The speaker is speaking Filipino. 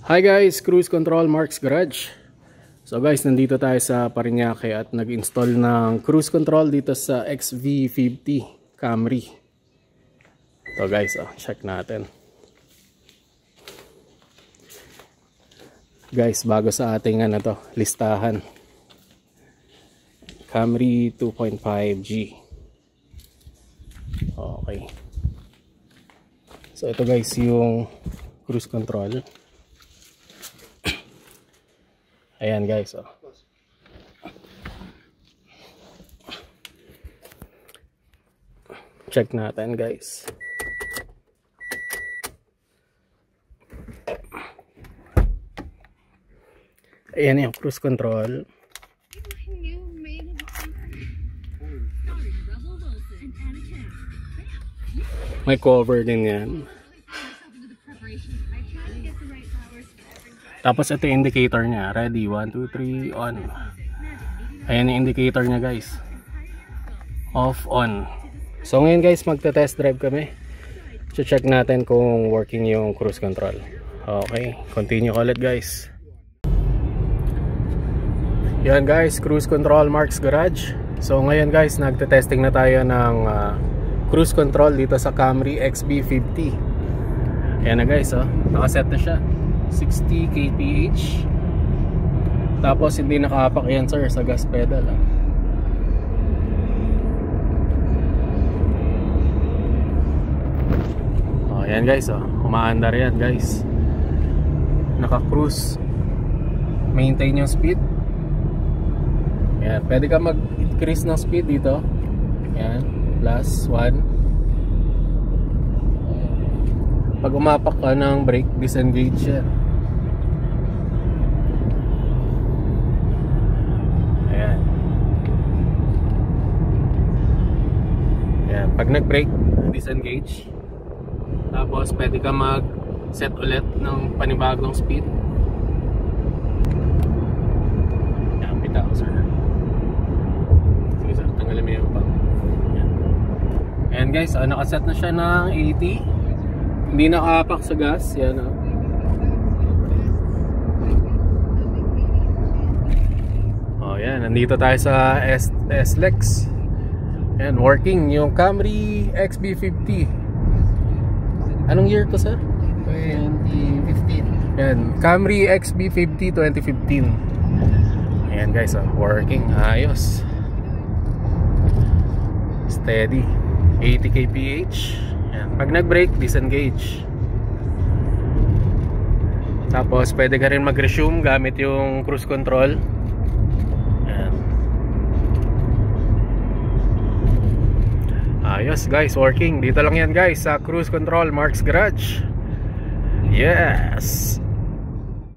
Hi guys, Cruise Control Mark's Garage. So guys, nandito tayo sa Parañaque at nag-install ng cruise control dito sa XV50 Camry. So guys, check natin. Guys, bago sa ating listahan. Camry 2.5G. Okay. So ito guys yung cruise control. Ayan guys, check natin guys. Ayan yung cruise control. May cover din yan. Tapos ito yung indicator niya. Ready, 1, 2, 3, on. Ayan yung indicator niya guys. Off, on. So ngayon guys, magte-test drive kami. Check natin kung working yung cruise control. Okay, continue ulit guys. Yan guys, cruise control Mark's Garage. So ngayon guys, nagte-testing na tayo ng cruise control dito sa Camry XV50. Ayan na guys, nakaset na siya. 60 kph. Tapos hindi nakahapak yan sir sa gas pedal. Ayan guys, umaandar yan guys. Naka-cruise. Maintain yung speed. Ayan, pwede ka mag-increase ng speed dito. Ayan, plus 1. Pag umapak ka ng brake, disengage yan. Ayan. Ayan, pag nag-brake, disengage. Tapos pwede ka mag-set ulit ng panibagong speed. Ayan, bitaw sir. Sige sir, tanggalin mo yung pang. Ayan guys, nakaset na siya ng 80. Hindi nakahapak sa gas. Yan yan, nandito tayo sa S-Lex. Yan, working yung Camry XV50. Anong year to sir? 2015. Yan, Camry XV50 2015. Ayan guys, working, ayos. Steady 80 kph. Yan. Pag nag-brake, disengage. Tapos pwede ka rin mag-resume gamit yung cruise control. Yan. Ayos guys, working. Dito lang yan guys sa Cruise Control Mark's Garage. Yes.